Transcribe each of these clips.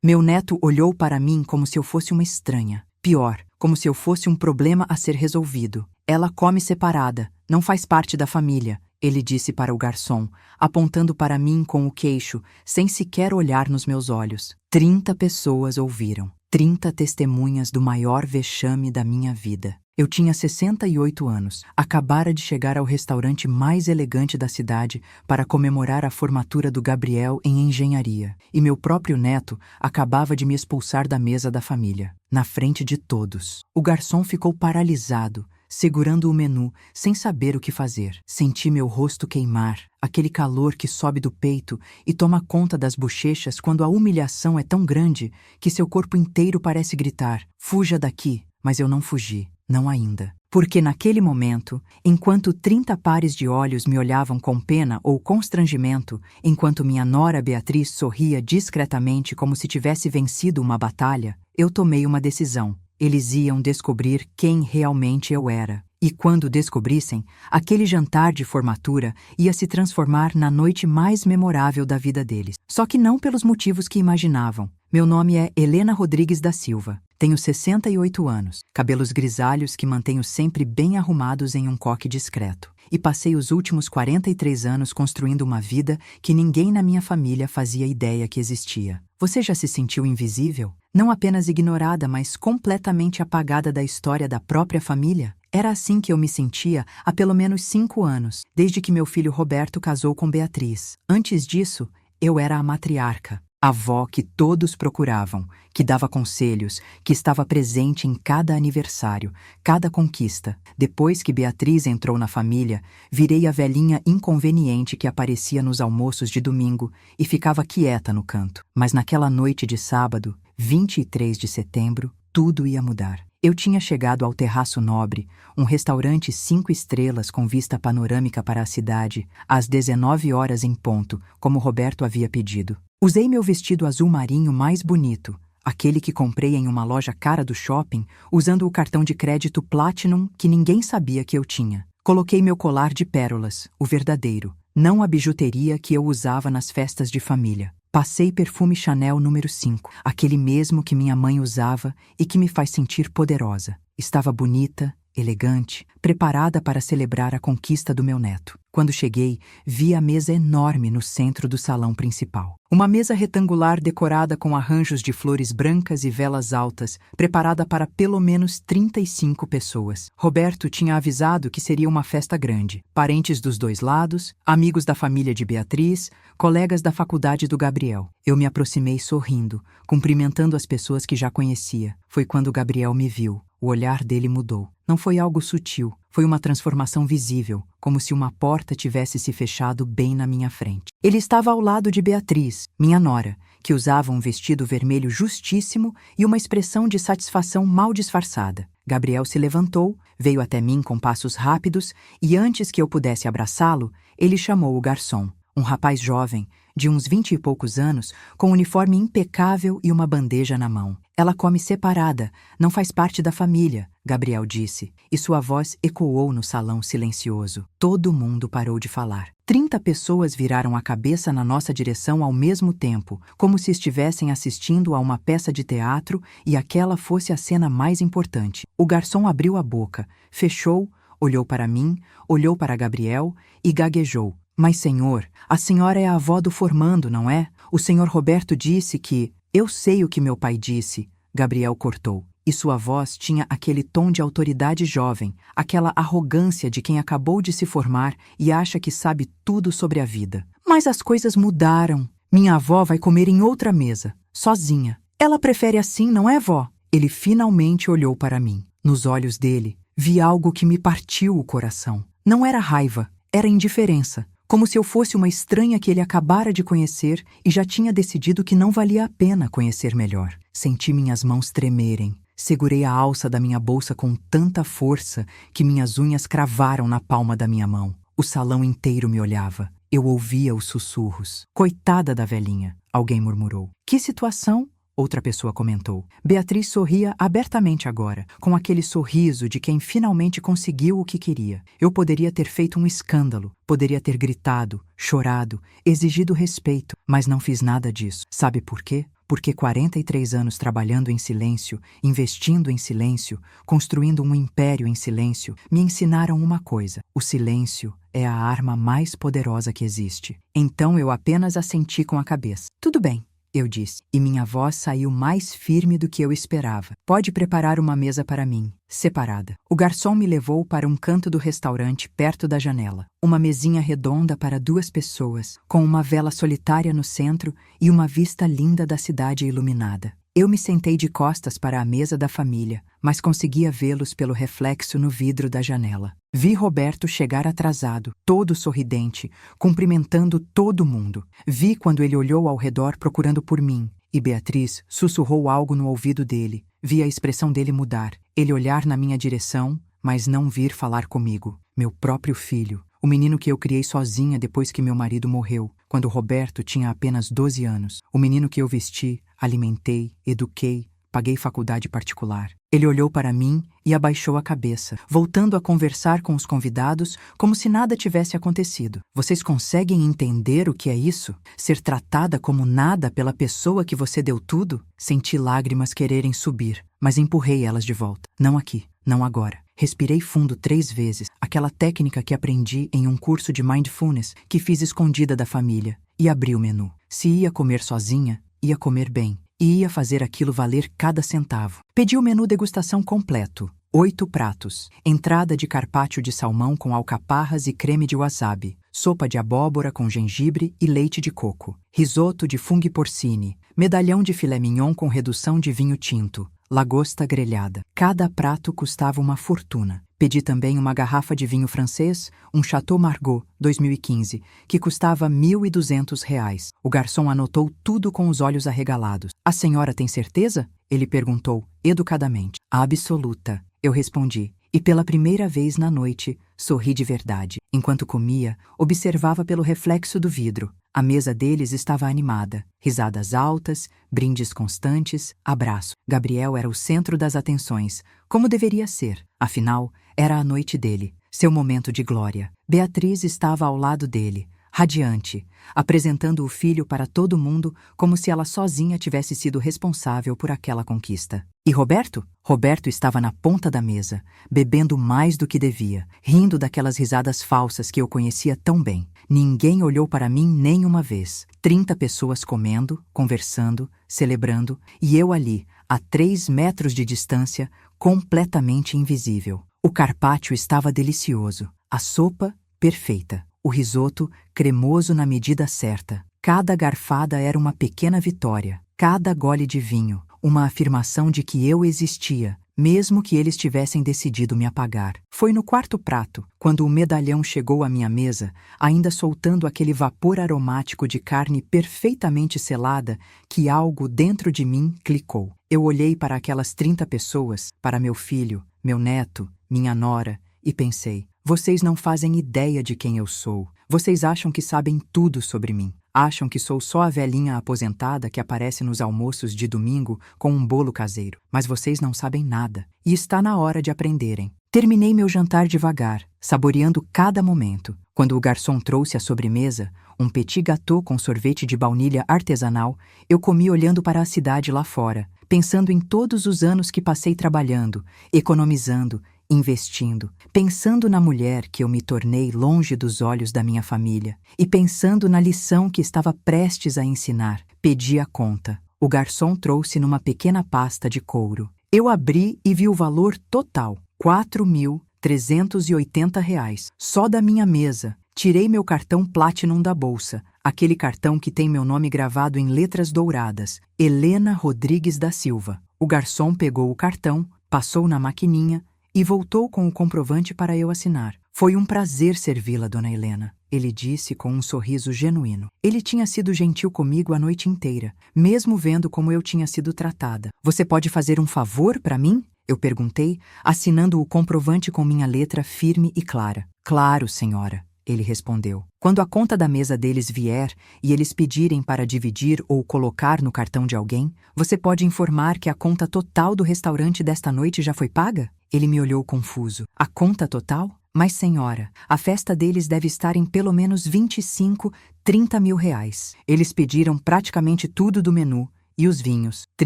Meu neto olhou para mim como se eu fosse uma estranha. Pior, como se eu fosse um problema a ser resolvido. Ela come separada, não faz parte da família, ele disse para o garçom, apontando para mim com o queixo, sem sequer olhar nos meus olhos. 30 pessoas ouviram. 30 testemunhas do maior vexame da minha vida. Eu tinha 68 anos, acabara de chegar ao restaurante mais elegante da cidade para comemorar a formatura do Gabriel em engenharia, e meu próprio neto acabava de me expulsar da mesa da família, na frente de todos. O garçom ficou paralisado, segurando o menu, sem saber o que fazer. Senti meu rosto queimar, aquele calor que sobe do peito e toma conta das bochechas quando a humilhação é tão grande que seu corpo inteiro parece gritar: fuja daqui! Mas eu não fugi, não ainda. Porque naquele momento, enquanto 30 pares de olhos me olhavam com pena ou constrangimento, enquanto minha nora Beatriz sorria discretamente como se tivesse vencido uma batalha, eu tomei uma decisão. Eles iam descobrir quem realmente eu era. E quando descobrissem, aquele jantar de formatura ia se transformar na noite mais memorável da vida deles. Só que não pelos motivos que imaginavam. Meu nome é Helena Rodrigues da Silva. Tenho 68 anos, cabelos grisalhos que mantenho sempre bem arrumados em um coque discreto. E passei os últimos 43 anos construindo uma vida que ninguém na minha família fazia ideia que existia. Você já se sentiu invisível? Não apenas ignorada, mas completamente apagada da história da própria família? Era assim que eu me sentia há pelo menos 5 anos, desde que meu filho Roberto casou com Beatriz. Antes disso, eu era a matriarca. A avó que todos procuravam, que dava conselhos, que estava presente em cada aniversário, cada conquista. Depois que Beatriz entrou na família, virei a velhinha inconveniente que aparecia nos almoços de domingo e ficava quieta no canto. Mas naquela noite de sábado, 23 de setembro, tudo ia mudar. Eu tinha chegado ao Terraço Nobre, um restaurante 5 estrelas com vista panorâmica para a cidade, às 19 horas em ponto, como Roberto havia pedido. Usei meu vestido azul marinho mais bonito, aquele que comprei em uma loja cara do shopping, usando o cartão de crédito Platinum que ninguém sabia que eu tinha. Coloquei meu colar de pérolas, o verdadeiro, não a bijuteria que eu usava nas festas de família. Passei perfume Chanel número 5, aquele mesmo que minha mãe usava e que me faz sentir poderosa. Estava bonita, elegante, preparada para celebrar a conquista do meu neto. Quando cheguei, vi a mesa enorme no centro do salão principal. Uma mesa retangular decorada com arranjos de flores brancas e velas altas, preparada para pelo menos 35 pessoas. Roberto tinha avisado que seria uma festa grande. Parentes dos dois lados, amigos da família de Beatriz, colegas da faculdade do Gabriel. Eu me aproximei sorrindo, cumprimentando as pessoas que já conhecia. Foi quando Gabriel me viu. O olhar dele mudou. Não foi algo sutil, foi uma transformação visível, como se uma porta tivesse se fechado bem na minha frente. Ele estava ao lado de Beatriz, minha nora, que usava um vestido vermelho justíssimo e uma expressão de satisfação mal disfarçada. Gabriel se levantou, veio até mim com passos rápidos e antes que eu pudesse abraçá-lo, ele chamou o garçom, um rapaz jovem, de uns 20 e poucos anos, com um uniforme impecável e uma bandeja na mão. Ela come separada, não faz parte da família, Gabriel disse, e sua voz ecoou no salão silencioso. Todo mundo parou de falar. 30 pessoas viraram a cabeça na nossa direção ao mesmo tempo, como se estivessem assistindo a uma peça de teatro e aquela fosse a cena mais importante. O garçom abriu a boca, fechou, olhou para mim, olhou para Gabriel e gaguejou. Mas, senhor, a senhora é a avó do formando, não é? O senhor Roberto disse que... Eu sei o que meu pai disse, Gabriel cortou. E sua voz tinha aquele tom de autoridade jovem, aquela arrogância de quem acabou de se formar e acha que sabe tudo sobre a vida. Mas as coisas mudaram. Minha avó vai comer em outra mesa, sozinha. Ela prefere assim, não é, vó? Ele finalmente olhou para mim. Nos olhos dele, vi algo que me partiu o coração. Não era raiva, era indiferença. Como se eu fosse uma estranha que ele acabara de conhecer e já tinha decidido que não valia a pena conhecer melhor. Senti minhas mãos tremerem. Segurei a alça da minha bolsa com tanta força que minhas unhas cravaram na palma da minha mão. O salão inteiro me olhava. Eu ouvia os sussurros. Coitada da velhinha, alguém murmurou. Que situação? Outra pessoa comentou. Beatriz sorria abertamente agora, com aquele sorriso de quem finalmente conseguiu o que queria. Eu poderia ter feito um escândalo, poderia ter gritado, chorado, exigido respeito, mas não fiz nada disso. Sabe por quê? porque 43 anos trabalhando em silêncio, investindo em silêncio, construindo um império em silêncio, me ensinaram uma coisa: o silêncio é a arma mais poderosa que existe. Então eu apenas assenti com a cabeça. Tudo bem, eu disse, e minha voz saiu mais firme do que eu esperava. Pode preparar uma mesa para mim, separada. O garçom me levou para um canto do restaurante perto da janela. Uma mesinha redonda para 2 pessoas, com uma vela solitária no centro e uma vista linda da cidade iluminada. Eu me sentei de costas para a mesa da família, mas conseguia vê-los pelo reflexo no vidro da janela. Vi Roberto chegar atrasado, todo sorridente, cumprimentando todo mundo. Vi quando ele olhou ao redor procurando por mim, e Beatriz sussurrou algo no ouvido dele. Vi a expressão dele mudar, ele olhar na minha direção, mas não vir falar comigo. Meu próprio filho, o menino que eu criei sozinha depois que meu marido morreu, quando Roberto tinha apenas 12 anos. O menino que eu vesti, alimentei, eduquei, paguei faculdade particular. Ele olhou para mim e abaixou a cabeça, voltando a conversar com os convidados como se nada tivesse acontecido. Vocês conseguem entender o que é isso? Ser tratada como nada pela pessoa que você deu tudo? Senti lágrimas quererem subir, mas empurrei elas de volta. Não aqui, não agora. Respirei fundo 3 vezes, aquela técnica que aprendi em um curso de mindfulness que fiz escondida da família, e abri o menu. Se ia comer sozinha, ia comer bem, e ia fazer aquilo valer cada centavo. Pedi o menu degustação completo, 8 pratos, entrada de carpaccio de salmão com alcaparras e creme de wasabi, sopa de abóbora com gengibre e leite de coco, risoto de funghi porcini, medalhão de filé mignon com redução de vinho tinto, lagosta grelhada. Cada prato custava uma fortuna. Pedi também uma garrafa de vinho francês, um Chateau Margaux 2015, que custava R$ 1.200. O garçom anotou tudo com os olhos arregalados. A senhora tem certeza? Ele perguntou, educadamente. Absoluta, eu respondi. E pela primeira vez na noite, sorri de verdade. Enquanto comia, observava pelo reflexo do vidro. A mesa deles estava animada. Risadas altas, brindes constantes, abraço. Gabriel era o centro das atenções, como deveria ser. Afinal, era a noite dele, seu momento de glória. Beatriz estava ao lado dele, radiante, apresentando o filho para todo mundo como se ela sozinha tivesse sido responsável por aquela conquista. E Roberto? Roberto estava na ponta da mesa, bebendo mais do que devia, rindo daquelas risadas falsas que eu conhecia tão bem. Ninguém olhou para mim nem uma vez. 30 pessoas comendo, conversando, celebrando, e eu ali, a 3 metros de distância, completamente invisível. O carpaccio estava delicioso, a sopa, perfeita, o risoto, cremoso na medida certa. Cada garfada era uma pequena vitória, cada gole de vinho, uma afirmação de que eu existia, mesmo que eles tivessem decidido me apagar. Foi no 4º prato, quando o medalhão chegou à minha mesa, ainda soltando aquele vapor aromático de carne perfeitamente selada, que algo dentro de mim clicou. Eu olhei para aquelas 30 pessoas, para meu filho, meu neto, minha nora, e pensei: vocês não fazem ideia de quem eu sou. Vocês acham que sabem tudo sobre mim. Acham que sou só a velhinha aposentada que aparece nos almoços de domingo com um bolo caseiro. Mas vocês não sabem nada. E está na hora de aprenderem. Terminei meu jantar devagar, saboreando cada momento. Quando o garçom trouxe a sobremesa, um petit gâteau com sorvete de baunilha artesanal, eu comi olhando para a cidade lá fora, pensando em todos os anos que passei trabalhando, economizando, investindo, pensando na mulher que eu me tornei longe dos olhos da minha família e pensando na lição que estava prestes a ensinar. Pedi a conta. O garçom trouxe numa pequena pasta de couro. Eu abri e vi o valor total, R$ 4.380, só da minha mesa. Tirei meu cartão Platinum da bolsa, aquele cartão que tem meu nome gravado em letras douradas, Helena Rodrigues da Silva. O garçom pegou o cartão, passou na maquininha e voltou com o comprovante para eu assinar. Foi um prazer servi-la, dona Helena, ele disse com um sorriso genuíno. Ele tinha sido gentil comigo a noite inteira, mesmo vendo como eu tinha sido tratada. Você pode fazer um favor para mim? Eu perguntei, assinando o comprovante com minha letra firme e clara. Claro, senhora, ele respondeu. Quando a conta da mesa deles vier e eles pedirem para dividir ou colocar no cartão de alguém, você pode informar que a conta total do restaurante desta noite já foi paga? Ele me olhou confuso. A conta total? Mas, senhora, a festa deles deve estar em pelo menos 25, 30 mil reais. Eles pediram praticamente tudo do menu E os vinhos? R$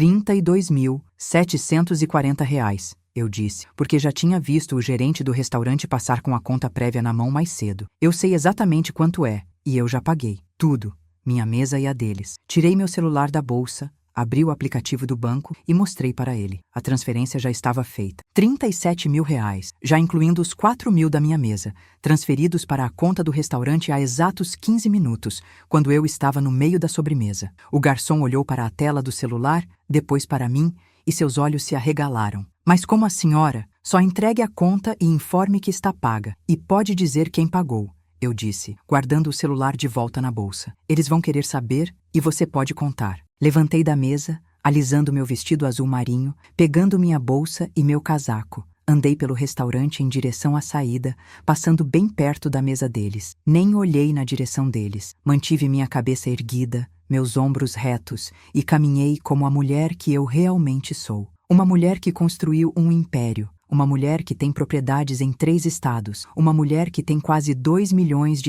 32.740, eu disse, porque já tinha visto o gerente do restaurante passar com a conta prévia na mão mais cedo. Eu sei exatamente quanto é, e eu já paguei. Tudo. Minha mesa e a deles. Tirei meu celular da bolsa, abri o aplicativo do banco e mostrei para ele. A transferência já estava feita. R$ 37.000, já incluindo os 4.000 da minha mesa, transferidos para a conta do restaurante há exatos 15 minutos, quando eu estava no meio da sobremesa. O garçom olhou para a tela do celular, depois para mim, e seus olhos se arregalaram. Mas como a senhora, só entregue a conta e informe que está paga, e pode dizer quem pagou, eu disse, guardando o celular de volta na bolsa. Eles vão querer saber e você pode contar. Levantei da mesa, alisando meu vestido azul marinho, pegando minha bolsa e meu casaco. Andei pelo restaurante em direção à saída, passando bem perto da mesa deles. Nem olhei na direção deles. Mantive minha cabeça erguida, meus ombros retos e caminhei como a mulher que eu realmente sou. Uma mulher que construiu um império. Uma mulher que tem propriedades em 3 estados. Uma mulher que tem quase R$ 2 milhões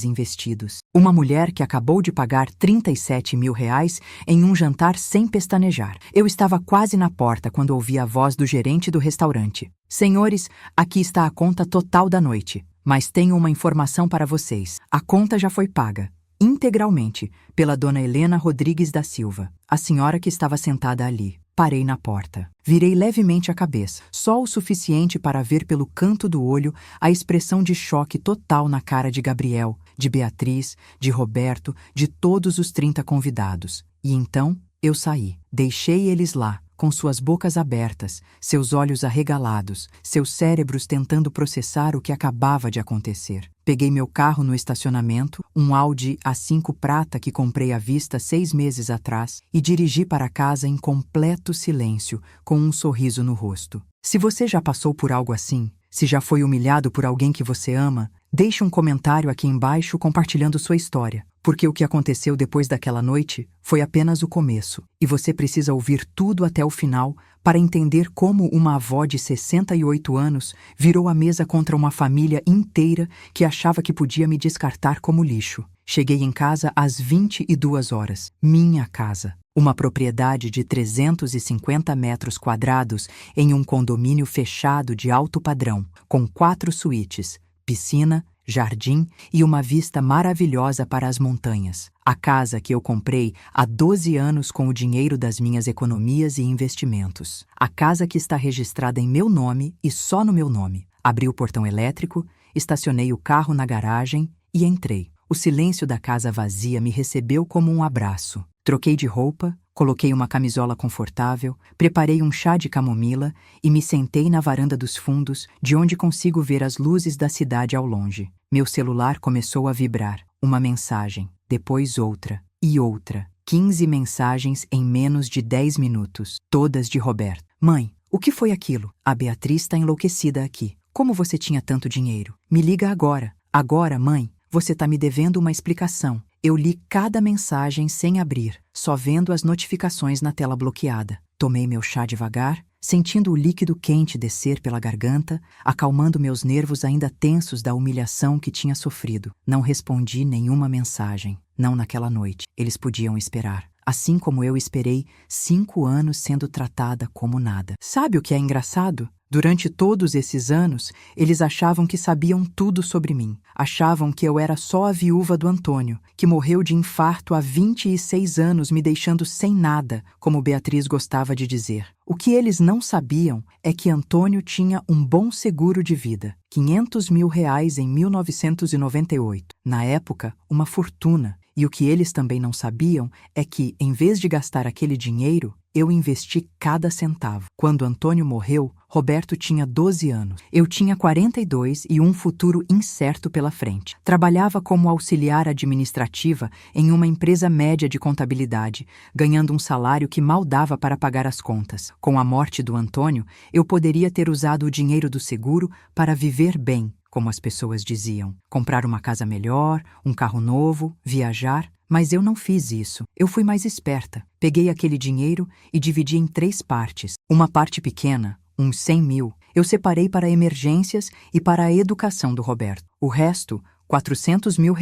investidos. Uma mulher que acabou de pagar R$ 37.000 em um jantar sem pestanejar. Eu estava quase na porta quando ouvi a voz do gerente do restaurante. Senhores, aqui está a conta total da noite. Mas tenho uma informação para vocês. A conta já foi paga, integralmente, pela dona Helena Rodrigues da Silva, a senhora que estava sentada ali. Parei na porta. Virei levemente a cabeça, só o suficiente para ver pelo canto do olho a expressão de choque total na cara de Gabriel, de Beatriz, de Roberto, de todos os 30 convidados. E então eu saí. Deixei eles lá, com suas bocas abertas, seus olhos arregalados, seus cérebros tentando processar o que acabava de acontecer. Peguei meu carro no estacionamento, um Audi A5 prata que comprei à vista 6 meses atrás, e dirigi para casa em completo silêncio, com um sorriso no rosto. Se você já passou por algo assim, se já foi humilhado por alguém que você ama, deixe um comentário aqui embaixo compartilhando sua história, porque o que aconteceu depois daquela noite foi apenas o começo, e você precisa ouvir tudo até o final para entender como uma avó de 68 anos virou a mesa contra uma família inteira que achava que podia me descartar como lixo. Cheguei em casa às 22 horas. Minha casa. Uma propriedade de 350 metros quadrados em um condomínio fechado de alto padrão, com 4 suítes, piscina, jardim e uma vista maravilhosa para as montanhas. A casa que eu comprei há 12 anos com o dinheiro das minhas economias e investimentos. A casa que está registrada em meu nome e só no meu nome. Abri o portão elétrico, estacionei o carro na garagem e entrei. O silêncio da casa vazia me recebeu como um abraço. Troquei de roupa, coloquei uma camisola confortável, preparei um chá de camomila e me sentei na varanda dos fundos, de onde consigo ver as luzes da cidade ao longe. Meu celular começou a vibrar. Uma mensagem, depois outra e outra. 15 mensagens em menos de 10 minutos, todas de Roberto. Mãe, o que foi aquilo? A Beatriz está enlouquecida aqui. Como você tinha tanto dinheiro? Me liga agora. Agora, mãe, você está me devendo uma explicação. Eu li cada mensagem sem abrir, só vendo as notificações na tela bloqueada. Tomei meu chá devagar, sentindo o líquido quente descer pela garganta, acalmando meus nervos ainda tensos da humilhação que tinha sofrido. Não respondi nenhuma mensagem. Não naquela noite. Eles podiam esperar. Assim como eu esperei 5 anos sendo tratada como nada. Sabe o que é engraçado? Durante todos esses anos, eles achavam que sabiam tudo sobre mim. Achavam que eu era só a viúva do Antônio, que morreu de infarto há 26 anos, me deixando sem nada, como Beatriz gostava de dizer. O que eles não sabiam é que Antônio tinha um bom seguro de vida, R$ 500 mil em 1998. Na época, uma fortuna. E o que eles também não sabiam é que, em vez de gastar aquele dinheiro, eu investi cada centavo. Quando Antônio morreu, Roberto tinha 12 anos. Eu tinha 42 e um futuro incerto pela frente. Trabalhava como auxiliar administrativa em uma empresa média de contabilidade, ganhando um salário que mal dava para pagar as contas. Com a morte do Antônio, eu poderia ter usado o dinheiro do seguro para viver bem, como as pessoas diziam. Comprar uma casa melhor, um carro novo, viajar. Mas eu não fiz isso. Eu fui mais esperta. Peguei aquele dinheiro e dividi em 3 partes. Uma parte pequena, uns 100 mil, eu separei para emergências e para a educação do Roberto. O resto, R$ 400 mil,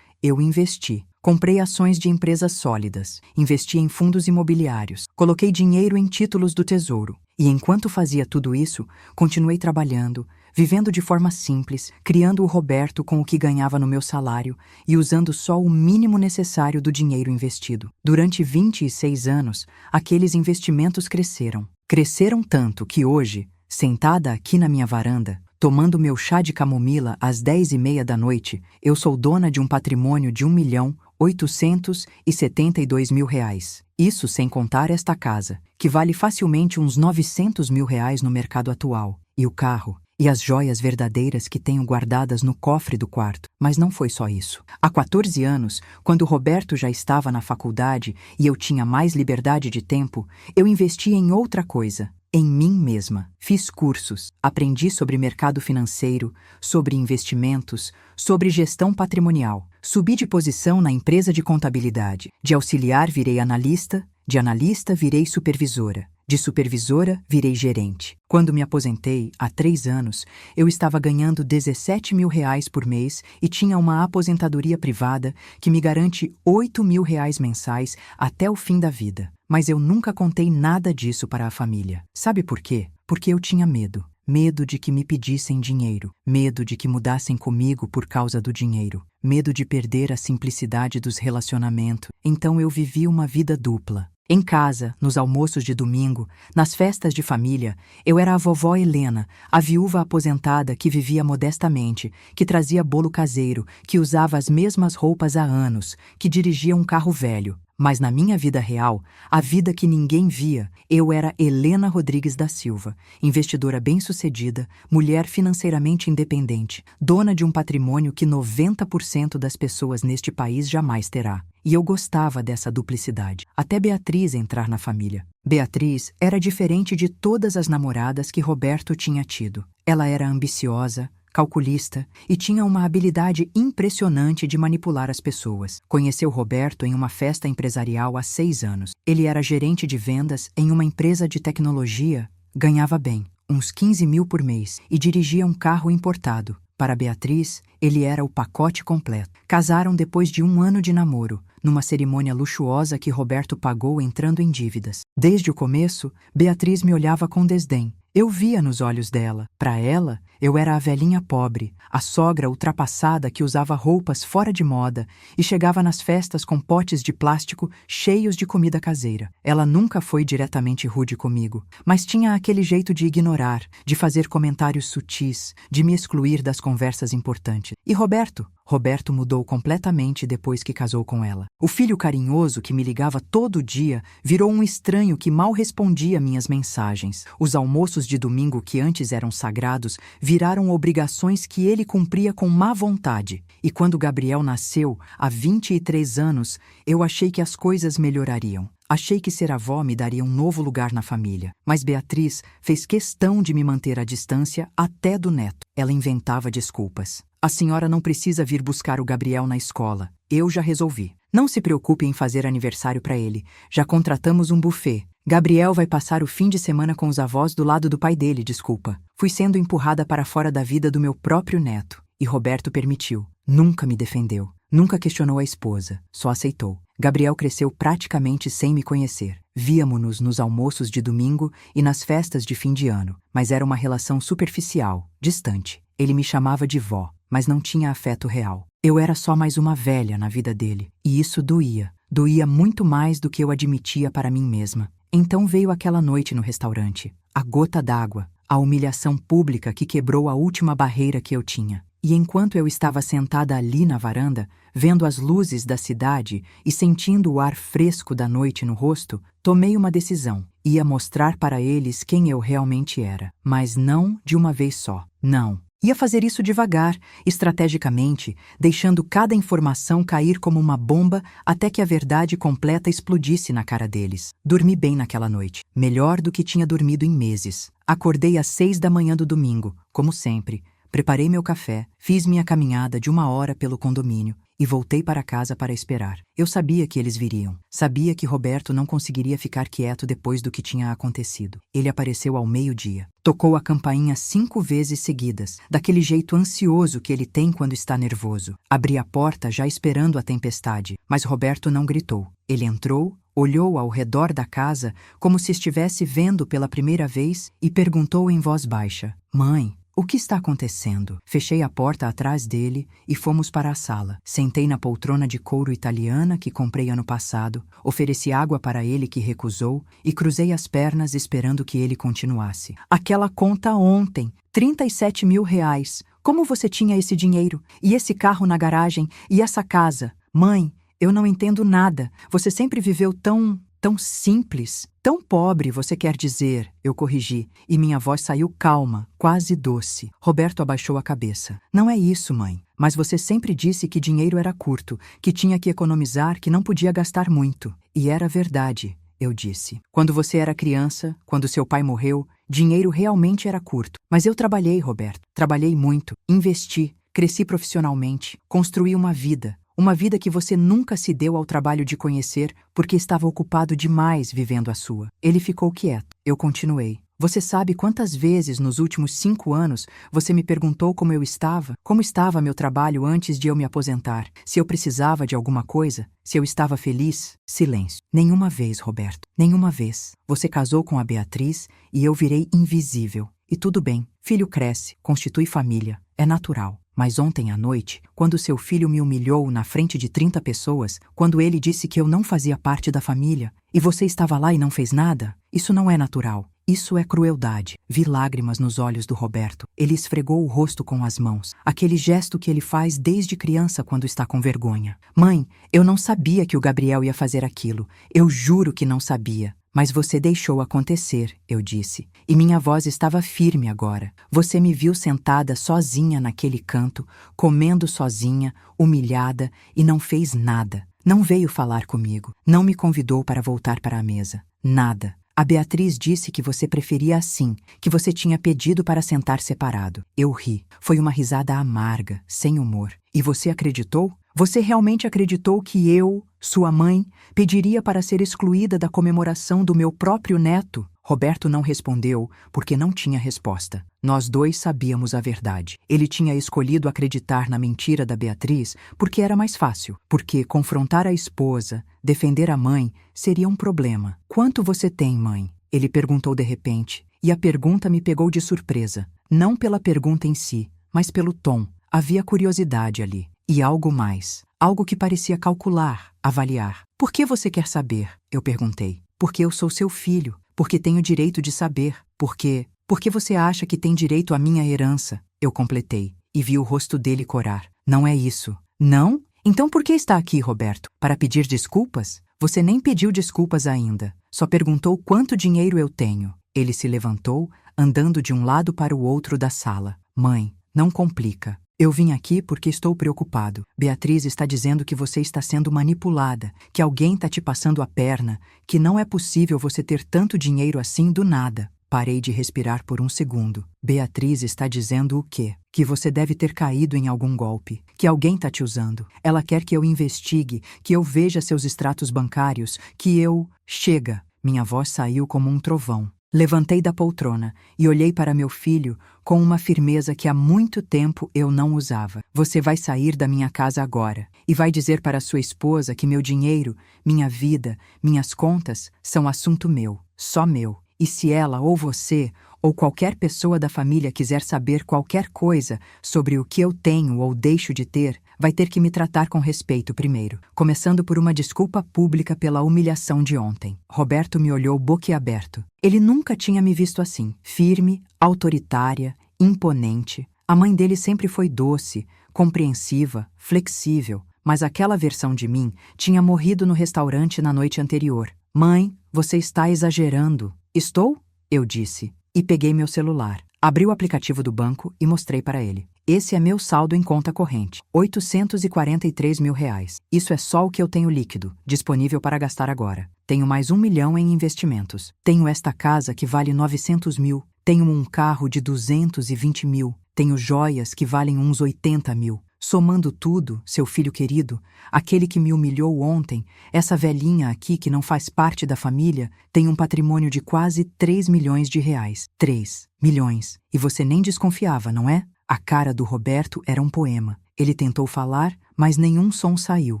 eu investi. Comprei ações de empresas sólidas, investi em fundos imobiliários, coloquei dinheiro em títulos do Tesouro. E enquanto fazia tudo isso, continuei trabalhando, vivendo de forma simples, criando o Roberto com o que ganhava no meu salário e usando só o mínimo necessário do dinheiro investido. Durante 26 anos, aqueles investimentos cresceram. Cresceram tanto que hoje, sentada aqui na minha varanda, tomando meu chá de camomila às 10h30 da noite, eu sou dona de um patrimônio de R$ 1.872.000. Isso sem contar esta casa, que vale facilmente uns R$ 900.000 no mercado atual, e o carro, e as joias verdadeiras que tenho guardadas no cofre do quarto. Mas não foi só isso. Há 14 anos, quando o Roberto já estava na faculdade e eu tinha mais liberdade de tempo, eu investi em outra coisa. Em mim mesma. Fiz cursos, aprendi sobre mercado financeiro, sobre investimentos, sobre gestão patrimonial. Subi de posição na empresa de contabilidade. De auxiliar virei analista, de analista virei supervisora. De supervisora, virei gerente. Quando me aposentei, há 3 anos, eu estava ganhando R$ 17.000 por mês e tinha uma aposentadoria privada que me garante R$ 8.000 mensais até o fim da vida. Mas eu nunca contei nada disso para a família. Sabe por quê? Porque eu tinha medo. Medo de que me pedissem dinheiro. Medo de que mudassem comigo por causa do dinheiro. Medo de perder a simplicidade dos relacionamentos. Então eu vivi uma vida dupla. Em casa, nos almoços de domingo, nas festas de família, eu era a vovó Helena, a viúva aposentada que vivia modestamente, que trazia bolo caseiro, que usava as mesmas roupas há anos, que dirigia um carro velho. Mas na minha vida real, a vida que ninguém via, eu era Helena Rodrigues da Silva, investidora bem-sucedida, mulher financeiramente independente, dona de um patrimônio que 90% das pessoas neste país jamais terá. E eu gostava dessa duplicidade, até Beatriz entrar na família. Beatriz era diferente de todas as namoradas que Roberto tinha tido. Ela era ambiciosa, calculista e tinha uma habilidade impressionante de manipular as pessoas. Conheceu Roberto em uma festa empresarial há 6 anos. Ele era gerente de vendas em uma empresa de tecnologia, ganhava bem, uns 15 mil por mês, e dirigia um carro importado. Para Beatriz, ele era o pacote completo. Casaram depois de 1 ano de namoro, numa cerimônia luxuosa que Roberto pagou entrando em dívidas. Desde o começo, Beatriz me olhava com desdém. Eu via nos olhos dela. Para ela, eu era a velhinha pobre, a sogra ultrapassada que usava roupas fora de moda e chegava nas festas com potes de plástico cheios de comida caseira. Ela nunca foi diretamente rude comigo, mas tinha aquele jeito de ignorar, de fazer comentários sutis, de me excluir das conversas importantes. E Roberto? Roberto mudou completamente depois que casou com ela. O filho carinhoso que me ligava todo dia virou um estranho que mal respondia minhas mensagens. Os almoços de domingo que antes eram sagrados viraram obrigações que ele cumpria com má vontade. E quando Gabriel nasceu, há 23 anos, eu achei que as coisas melhorariam. Achei que ser avó me daria um novo lugar na família, mas Beatriz fez questão de me manter à distância até do neto. Ela inventava desculpas. A senhora não precisa vir buscar o Gabriel na escola. Eu já resolvi. Não se preocupe em fazer aniversário para ele. Já contratamos um buffet. Gabriel vai passar o fim de semana com os avós do lado do pai dele, desculpa. Fui sendo empurrada para fora da vida do meu próprio neto. E Roberto permitiu. Nunca me defendeu. Nunca questionou a esposa. Só aceitou. Gabriel cresceu praticamente sem me conhecer. Víamo-nos nos almoços de domingo e nas festas de fim de ano, mas era uma relação superficial, distante. Ele me chamava de vó, mas não tinha afeto real. Eu era só mais uma velha na vida dele, e isso doía. Doía muito mais do que eu admitia para mim mesma. Então veio aquela noite no restaurante. A gota d'água, a humilhação pública que quebrou a última barreira que eu tinha. E enquanto eu estava sentada ali na varanda, vendo as luzes da cidade e sentindo o ar fresco da noite no rosto, tomei uma decisão. Ia mostrar para eles quem eu realmente era. Mas não de uma vez só. Não. Ia fazer isso devagar, estrategicamente, deixando cada informação cair como uma bomba até que a verdade completa explodisse na cara deles. Dormi bem naquela noite. Melhor do que tinha dormido em meses. Acordei às 6 da manhã do domingo, como sempre. Preparei meu café, fiz minha caminhada de 1 hora pelo condomínio e voltei para casa para esperar. Eu sabia que eles viriam. Sabia que Roberto não conseguiria ficar quieto depois do que tinha acontecido. Ele apareceu ao meio-dia. Tocou a campainha 5 vezes seguidas, daquele jeito ansioso que ele tem quando está nervoso. Abri a porta já esperando a tempestade, mas Roberto não gritou. Ele entrou, olhou ao redor da casa como se estivesse vendo pela primeira vez e perguntou em voz baixa: "Mãe, o que está acontecendo?" Fechei a porta atrás dele e fomos para a sala. Sentei na poltrona de couro italiana que comprei ano passado, ofereci água para ele que recusou e cruzei as pernas esperando que ele continuasse. "Aquela conta ontem, 37 mil reais. Como você tinha esse dinheiro? E esse carro na garagem? E essa casa? Mãe, eu não entendo nada. Você sempre viveu tão simples. Tão pobre, você quer dizer", eu corrigi, e minha voz saiu calma, quase doce. Roberto abaixou a cabeça. "Não é isso, mãe. Mas você sempre disse que dinheiro era curto, que tinha que economizar, que não podia gastar muito." "E era verdade", eu disse. "Quando você era criança, quando seu pai morreu, dinheiro realmente era curto. Mas eu trabalhei, Roberto. Trabalhei muito, investi, cresci profissionalmente, construí uma vida. Uma vida que você nunca se deu ao trabalho de conhecer porque estava ocupado demais vivendo a sua." Ele ficou quieto. Eu continuei. "Você sabe quantas vezes nos últimos 5 anos você me perguntou como eu estava? Como estava meu trabalho antes de eu me aposentar? Se eu precisava de alguma coisa? Se eu estava feliz?" Silêncio. "Nenhuma vez, Roberto. Nenhuma vez. Você casou com a Beatriz e eu virei invisível. E tudo bem. Filho cresce, constitui família. É natural. Mas ontem à noite, quando seu filho me humilhou na frente de 30 pessoas, quando ele disse que eu não fazia parte da família, e você estava lá e não fez nada, isso não é natural. Isso é crueldade." Vi lágrimas nos olhos do Roberto. Ele esfregou o rosto com as mãos, aquele gesto que ele faz desde criança quando está com vergonha. "Mãe, eu não sabia que o Gabriel ia fazer aquilo. Eu juro que não sabia. Mas você deixou acontecer", eu disse, e minha voz estava firme agora. "Você me viu sentada sozinha naquele canto, comendo sozinha, humilhada, e não fez nada. Não veio falar comigo, não me convidou para voltar para a mesa. Nada. A Beatriz disse que você preferia assim, que você tinha pedido para sentar separado." Eu ri. Foi uma risada amarga, sem humor. "E você acreditou? Você realmente acreditou que eu, sua mãe, pediria para ser excluída da comemoração do meu próprio neto?" Roberto não respondeu porque não tinha resposta. Nós dois sabíamos a verdade. Ele tinha escolhido acreditar na mentira da Beatriz porque era mais fácil, porque confrontar a esposa, defender a mãe, seria um problema. "Quanto você tem, mãe?" ele perguntou de repente, e a pergunta me pegou de surpresa. Não pela pergunta em si, mas pelo tom. Havia curiosidade ali. E algo mais. Algo que parecia calcular, avaliar. "Por que você quer saber?" eu perguntei. "Porque eu sou seu filho. Porque tenho direito de saber. Porque você acha que tem direito à minha herança?" eu completei. E vi o rosto dele corar. "Não é isso." "Não? Então por que está aqui, Roberto? Para pedir desculpas? Você nem pediu desculpas ainda. Só perguntou quanto dinheiro eu tenho." Ele se levantou, andando de um lado para o outro da sala. "Mãe, não complica. Eu vim aqui porque estou preocupado. Beatriz está dizendo que você está sendo manipulada, que alguém está te passando a perna, que não é possível você ter tanto dinheiro assim do nada." Parei de respirar por um segundo. "Beatriz está dizendo o quê? Que você deve ter caído em algum golpe, que alguém está te usando. Ela quer que eu investigue, que eu veja seus extratos bancários, que eu..." "Chega!" Minha voz saiu como um trovão. Levantei da poltrona e olhei para meu filho com uma firmeza que há muito tempo eu não usava. "Você vai sair da minha casa agora e vai dizer para sua esposa que meu dinheiro, minha vida, minhas contas são assunto meu, só meu. E se ela ou você ou qualquer pessoa da família quiser saber qualquer coisa sobre o que eu tenho ou deixo de ter, vai ter que me tratar com respeito primeiro, começando por uma desculpa pública pela humilhação de ontem." Roberto me olhou boquiaberto. Ele nunca tinha me visto assim, firme, autoritária, imponente. A mãe dele sempre foi doce, compreensiva, flexível, mas aquela versão de mim tinha morrido no restaurante na noite anterior. "Mãe, você está exagerando." "Estou?" eu disse. E peguei meu celular. Abri o aplicativo do banco e mostrei para ele. "Esse é meu saldo em conta corrente, 843 mil reais. Isso é só o que eu tenho líquido, disponível para gastar agora. Tenho mais 1 milhão em investimentos. Tenho esta casa que vale 900 mil. Tenho um carro de 220 mil. Tenho joias que valem uns 80 mil. Somando tudo, seu filho querido, aquele que me humilhou ontem, essa velhinha aqui que não faz parte da família, tem um patrimônio de quase 3 milhões de reais. 3 milhões. E você nem desconfiava, não é? A cara do Roberto era um poema. Ele tentou falar, mas nenhum som saiu.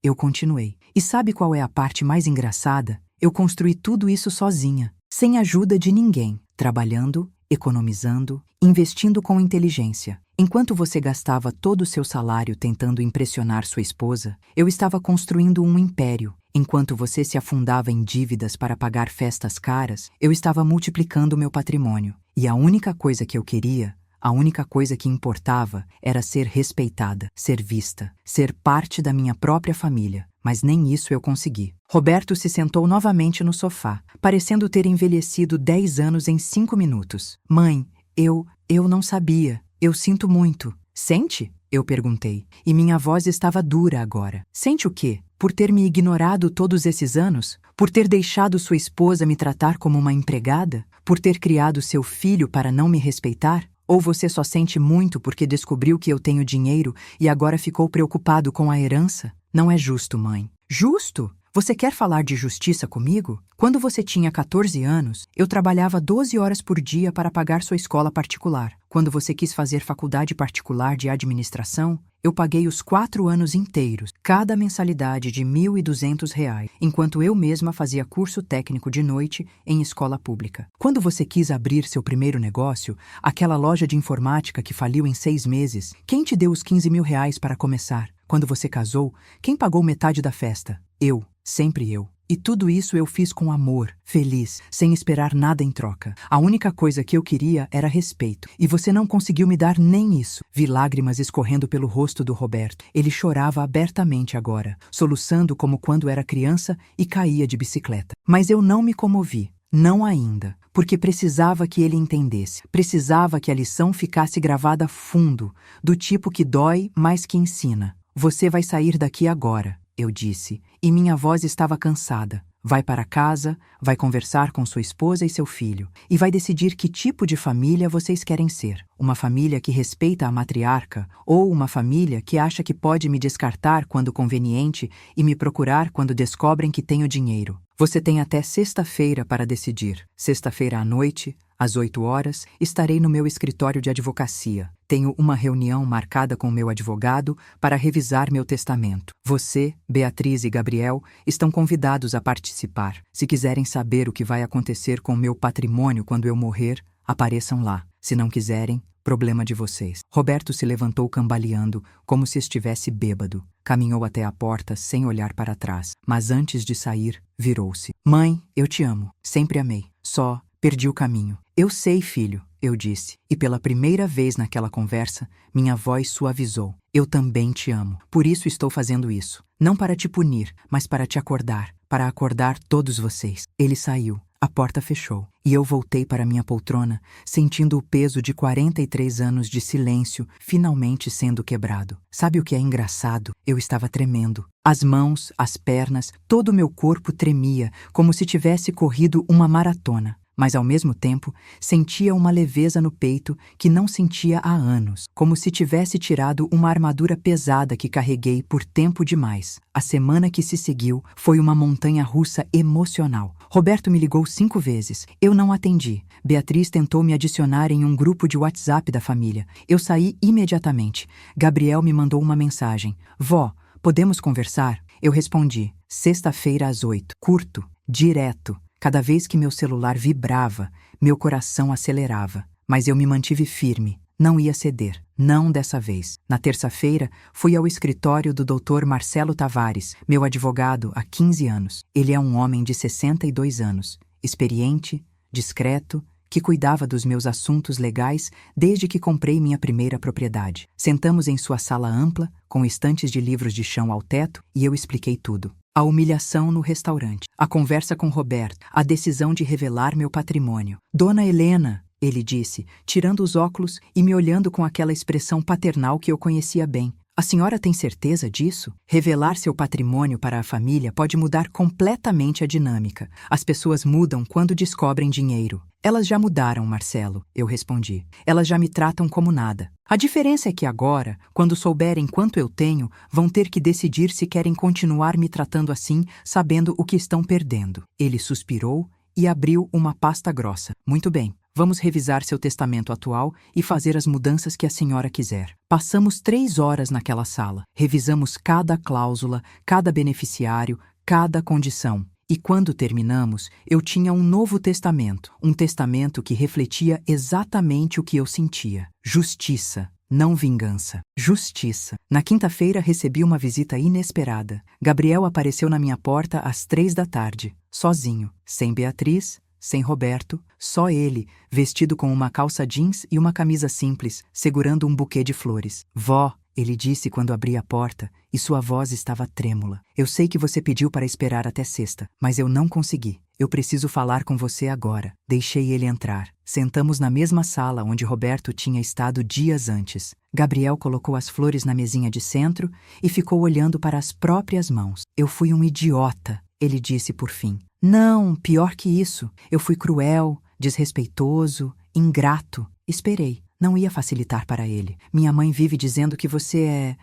Eu continuei. E sabe qual é a parte mais engraçada? Eu construí tudo isso sozinha, sem ajuda de ninguém, trabalhando, economizando, investindo com inteligência. Enquanto você gastava todo o seu salário tentando impressionar sua esposa, eu estava construindo um império. Enquanto você se afundava em dívidas para pagar festas caras, eu estava multiplicando meu patrimônio. E a única coisa que eu queria, a única coisa que importava, era ser respeitada, ser vista, ser parte da minha própria família. Mas nem isso eu consegui. Roberto se sentou novamente no sofá, parecendo ter envelhecido 10 anos em 5 minutos. Mãe, eu não sabia. Eu sinto muito. Sente? Eu perguntei. E minha voz estava dura agora. Sente o quê? Por ter me ignorado todos esses anos? Por ter deixado sua esposa me tratar como uma empregada? Por ter criado seu filho para não me respeitar? Ou você só sente muito porque descobriu que eu tenho dinheiro e agora ficou preocupado com a herança? Não é justo, mãe. Justo? Você quer falar de justiça comigo? Quando você tinha 14 anos, eu trabalhava 12 horas por dia para pagar sua escola particular. Quando você quis fazer faculdade particular de administração, eu paguei os 4 anos inteiros, cada mensalidade de R$ 1.200, enquanto eu mesma fazia curso técnico de noite em escola pública. Quando você quis abrir seu primeiro negócio, aquela loja de informática que faliu em 6 meses, quem te deu os R$ 15 mil para começar? Quando você casou, quem pagou metade da festa? Eu, sempre eu. E tudo isso eu fiz com amor, feliz, sem esperar nada em troca. A única coisa que eu queria era respeito. E você não conseguiu me dar nem isso. Vi lágrimas escorrendo pelo rosto do Roberto. Ele chorava abertamente agora, soluçando como quando era criança e caía de bicicleta. Mas eu não me comovi. Não ainda. Porque precisava que ele entendesse. Precisava que a lição ficasse gravada fundo, do tipo que dói, mas que ensina. Você vai sair daqui agora, eu disse, e minha voz estava cansada. Vai para casa, vai conversar com sua esposa e seu filho, e vai decidir que tipo de família vocês querem ser. Uma família que respeita a matriarca, ou uma família que acha que pode me descartar quando conveniente e me procurar quando descobrem que tenho dinheiro. Você tem até sexta-feira para decidir. Sexta-feira à noite, às 8 horas, estarei no meu escritório de advocacia. Tenho uma reunião marcada com meu advogado para revisar meu testamento. Você, Beatriz e Gabriel estão convidados a participar. Se quiserem saber o que vai acontecer com meu patrimônio quando eu morrer, apareçam lá. Se não quiserem, problema de vocês. Roberto se levantou cambaleando, como se estivesse bêbado. Caminhou até a porta sem olhar para trás, mas antes de sair, virou-se. Mãe, eu te amo. Sempre amei. Só perdi o caminho. Eu sei, filho, eu disse. E pela primeira vez naquela conversa, minha voz suavizou. Eu também te amo. Por isso estou fazendo isso. Não para te punir, mas para te acordar. Para acordar todos vocês. Ele saiu. A porta fechou, e eu voltei para minha poltrona, sentindo o peso de 43 anos de silêncio finalmente sendo quebrado. Sabe o que é engraçado? Eu estava tremendo. As mãos, as pernas, todo o meu corpo tremia, como se tivesse corrido uma maratona. Mas, ao mesmo tempo, sentia uma leveza no peito que não sentia há anos, como se tivesse tirado uma armadura pesada que carreguei por tempo demais. A semana que se seguiu foi uma montanha-russa emocional. Roberto me ligou 5 vezes. Eu não atendi. Beatriz tentou me adicionar em um grupo de WhatsApp da família. Eu saí imediatamente. Gabriel me mandou uma mensagem. Vó, podemos conversar? Eu respondi. Sexta-feira às 8. Curto, direto. Cada vez que meu celular vibrava, meu coração acelerava. Mas eu me mantive firme. Não ia ceder. Não dessa vez. Na terça-feira, fui ao escritório do Dr. Marcelo Tavares, meu advogado há 15 anos. Ele é um homem de 62 anos, experiente, discreto, que cuidava dos meus assuntos legais desde que comprei minha primeira propriedade. Sentamos em sua sala ampla, com estantes de livros de chão ao teto, e eu expliquei tudo. A humilhação no restaurante, a conversa com Roberto, a decisão de revelar meu patrimônio. Dona Helena, ele disse, tirando os óculos e me olhando com aquela expressão paternal que eu conhecia bem. A senhora tem certeza disso? Revelar seu patrimônio para a família pode mudar completamente a dinâmica. As pessoas mudam quando descobrem dinheiro. Elas já mudaram, Marcelo, eu respondi. Elas já me tratam como nada. A diferença é que agora, quando souberem quanto eu tenho, vão ter que decidir se querem continuar me tratando assim, sabendo o que estão perdendo. Ele suspirou e abriu uma pasta grossa. Muito bem. Vamos revisar seu testamento atual e fazer as mudanças que a senhora quiser. Passamos 3 horas naquela sala. Revisamos cada cláusula, cada beneficiário, cada condição. E quando terminamos, eu tinha um novo testamento. Um testamento que refletia exatamente o que eu sentia. Justiça, não vingança. Justiça. Na quinta-feira recebi uma visita inesperada. Gabriel apareceu na minha porta às 3 da tarde, sozinho, sem Beatriz, sem Roberto, só ele, vestido com uma calça jeans e uma camisa simples, segurando um buquê de flores. Vó, ele disse quando abri a porta, e sua voz estava trêmula. Eu sei que você pediu para esperar até sexta, mas eu não consegui. Eu preciso falar com você agora. Deixei ele entrar. Sentamos na mesma sala onde Roberto tinha estado dias antes. Gabriel colocou as flores na mesinha de centro e ficou olhando para as próprias mãos. Eu fui um idiota, ele disse por fim. Não, pior que isso. Eu fui cruel, desrespeitoso, ingrato. Esperei. Não ia facilitar para ele. Minha mãe vive dizendo que você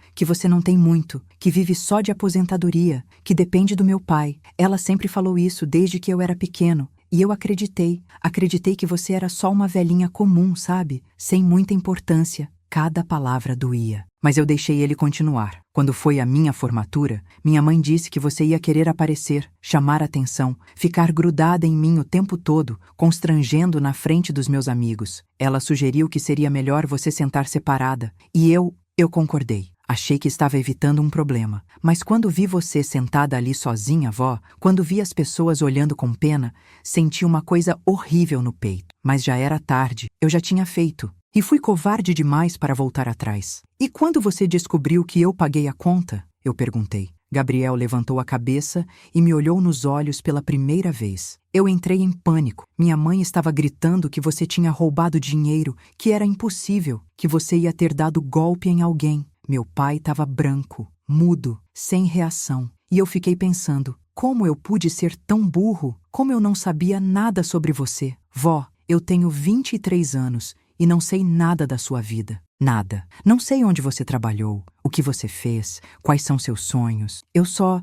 não tem muito, que vive só de aposentadoria, que depende do meu pai. Ela sempre falou isso desde que eu era pequeno. E eu acreditei. Acreditei que você era só uma velhinha comum, sabe? Sem muita importância. Cada palavra doía. Mas eu deixei ele continuar. Quando foi a minha formatura, minha mãe disse que você ia querer aparecer, chamar atenção, ficar grudada em mim o tempo todo, constrangendo na frente dos meus amigos. Ela sugeriu que seria melhor você sentar separada. E eu concordei. Achei que estava evitando um problema. Mas quando vi você sentada ali sozinha, vó, quando vi as pessoas olhando com pena, senti uma coisa horrível no peito. Mas já era tarde. Eu já tinha feito. E fui covarde demais para voltar atrás. E quando você descobriu que eu paguei a conta? Eu perguntei. Gabriel levantou a cabeça e me olhou nos olhos pela primeira vez. Eu entrei em pânico. Minha mãe estava gritando que você tinha roubado dinheiro, que era impossível, que você ia ter dado golpe em alguém. Meu pai estava branco, mudo, sem reação. E eu fiquei pensando, como eu pude ser tão burro? Como eu não sabia nada sobre você? Vó, eu tenho 23 anos. E não sei nada da sua vida. Nada. Não sei onde você trabalhou, o que você fez, quais são seus sonhos. Eu só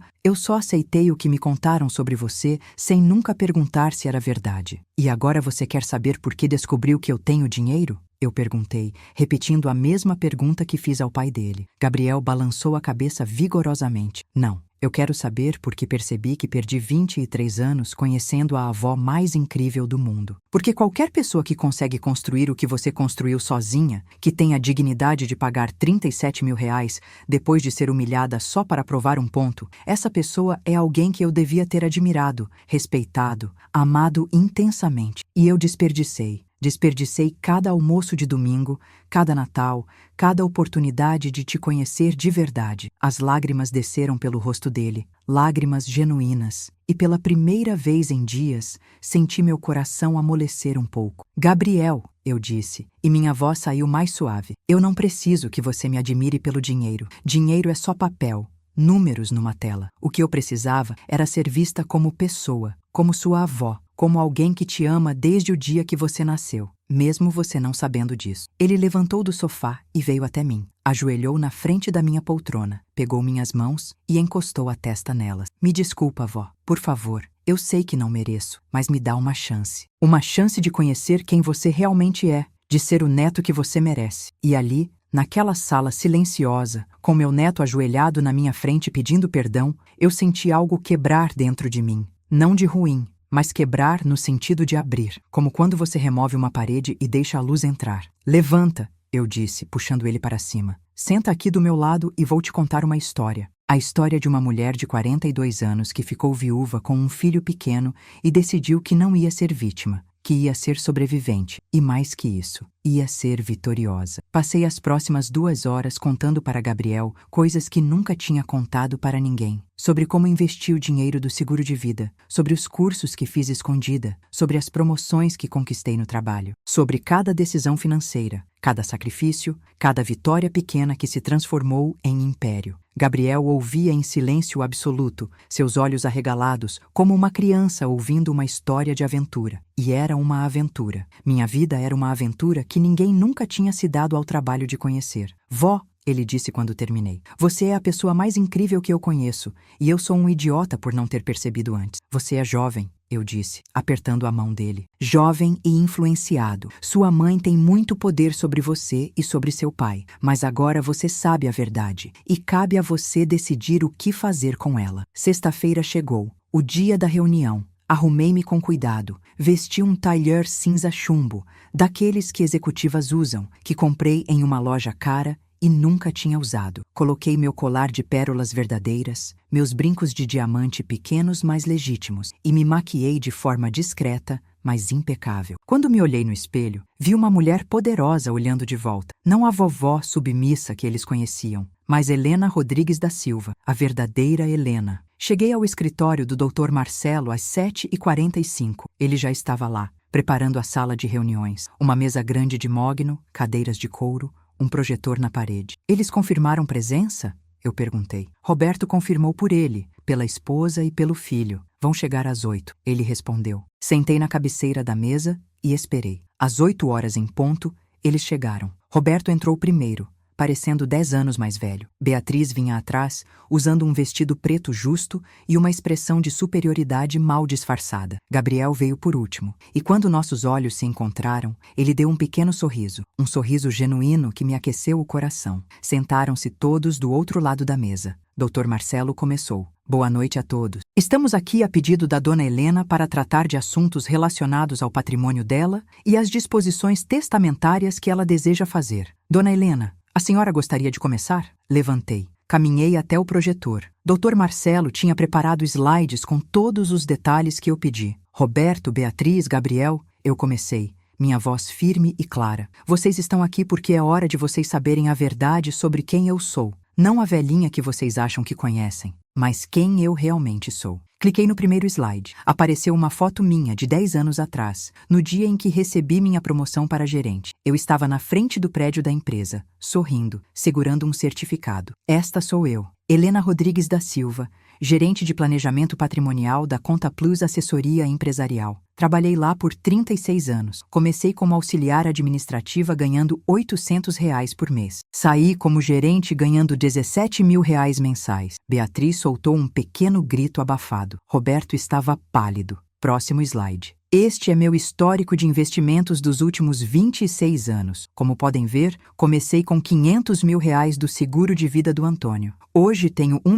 aceitei o que me contaram sobre você sem nunca perguntar se era verdade. E agora você quer saber por que descobriu que eu tenho dinheiro? Eu perguntei, repetindo a mesma pergunta que fiz ao pai dele. Gabriel balançou a cabeça vigorosamente. Não. Eu quero saber porque percebi que perdi 23 anos conhecendo a avó mais incrível do mundo. Porque qualquer pessoa que consegue construir o que você construiu sozinha, que tem a dignidade de pagar 37 mil reais depois de ser humilhada só para provar um ponto, essa pessoa é alguém que eu devia ter admirado, respeitado, amado intensamente. E eu desperdicei. Desperdicei cada almoço de domingo, cada Natal, cada oportunidade de te conhecer de verdade. As lágrimas desceram pelo rosto dele, lágrimas genuínas, e pela primeira vez em dias, senti meu coração amolecer um pouco. Gabriel, eu disse, e minha voz saiu mais suave. Eu não preciso que você me admire pelo dinheiro. Dinheiro é só papel, números numa tela. O que eu precisava era ser vista como pessoa, como sua avó, como alguém que te ama desde o dia que você nasceu, mesmo você não sabendo disso. Ele levantou do sofá e veio até mim. Ajoelhou na frente da minha poltrona, pegou minhas mãos e encostou a testa nelas. Me desculpa, vó. Por favor. Eu sei que não mereço, mas me dá uma chance. Uma chance de conhecer quem você realmente é, de ser o neto que você merece. E ali, naquela sala silenciosa, com meu neto ajoelhado na minha frente pedindo perdão, eu senti algo quebrar dentro de mim. Não de ruim, mas quebrar no sentido de abrir, como quando você remove uma parede e deixa a luz entrar. Levanta, eu disse, puxando ele para cima. Senta aqui do meu lado e vou te contar uma história. A história de uma mulher de 42 anos que ficou viúva com um filho pequeno e decidiu que não ia ser vítima, que ia ser sobrevivente. E mais que isso, ia ser vitoriosa. Passei as próximas 2 horas contando para Gabriel coisas que nunca tinha contado para ninguém. Sobre como investi o dinheiro do seguro de vida, sobre os cursos que fiz escondida, sobre as promoções que conquistei no trabalho, sobre cada decisão financeira, cada sacrifício, cada vitória pequena que se transformou em império. Gabriel ouvia em silêncio absoluto, seus olhos arregalados, como uma criança ouvindo uma história de aventura. E era uma aventura. Minha vida era uma aventura que ninguém nunca tinha se dado ao trabalho de conhecer. Vó, ele disse quando terminei, você é a pessoa mais incrível que eu conheço, e eu sou um idiota por não ter percebido antes. Você é jovem, eu disse, apertando a mão dele. Jovem e influenciado. Sua mãe tem muito poder sobre você e sobre seu pai, mas agora você sabe a verdade, e cabe a você decidir o que fazer com ela. Sexta-feira chegou, o dia da reunião. Arrumei-me com cuidado, vesti um tailleur cinza chumbo, daqueles que executivas usam, que comprei em uma loja cara e nunca tinha usado. Coloquei meu colar de pérolas verdadeiras, meus brincos de diamante pequenos mas legítimos, e me maquiei de forma discreta, mas impecável. Quando me olhei no espelho, vi uma mulher poderosa olhando de volta. Não a vovó submissa que eles conheciam, mas Helena Rodrigues da Silva, a verdadeira Helena. Cheguei ao escritório do Dr. Marcelo às 7h45. Ele já estava lá, preparando a sala de reuniões. Uma mesa grande de mogno, cadeiras de couro, um projetor na parede. Eles confirmaram presença? Eu perguntei. Roberto confirmou por ele, pela esposa e pelo filho. Vão chegar às 8, ele respondeu. Sentei na cabeceira da mesa e esperei. Às 8 horas em ponto, eles chegaram. Roberto entrou primeiro, parecendo 10 anos mais velho. Beatriz vinha atrás, usando um vestido preto justo e uma expressão de superioridade mal disfarçada. Gabriel veio por último, e quando nossos olhos se encontraram, ele deu um pequeno sorriso, um sorriso genuíno que me aqueceu o coração. Sentaram-se todos do outro lado da mesa. Dr. Marcelo começou. Boa noite a todos. Estamos aqui a pedido da dona Helena para tratar de assuntos relacionados ao patrimônio dela e às disposições testamentárias que ela deseja fazer. Dona Helena, a senhora gostaria de começar? Levantei. Caminhei até o projetor. Dr. Marcelo tinha preparado slides com todos os detalhes que eu pedi. Roberto, Beatriz, Gabriel, eu comecei. Minha voz firme e clara. Vocês estão aqui porque é hora de vocês saberem a verdade sobre quem eu sou. Não a velhinha que vocês acham que conhecem, mas quem eu realmente sou. Cliquei no primeiro slide. Apareceu uma foto minha de 10 anos atrás, no dia em que recebi minha promoção para gerente. Eu estava na frente do prédio da empresa, sorrindo, segurando um certificado. Esta sou eu, Helena Rodrigues da Silva, gerente de planejamento patrimonial da Conta Plus Assessoria Empresarial. Trabalhei lá por 36 anos. Comecei como auxiliar administrativa ganhando R$ 800 por mês. Saí como gerente ganhando R$ 17 mil mensais. Beatriz soltou um pequeno grito abafado. Roberto estava pálido. Próximo slide. Este é meu histórico de investimentos dos últimos 26 anos. Como podem ver, comecei com R$ 500 mil do seguro de vida do Antônio. Hoje tenho R$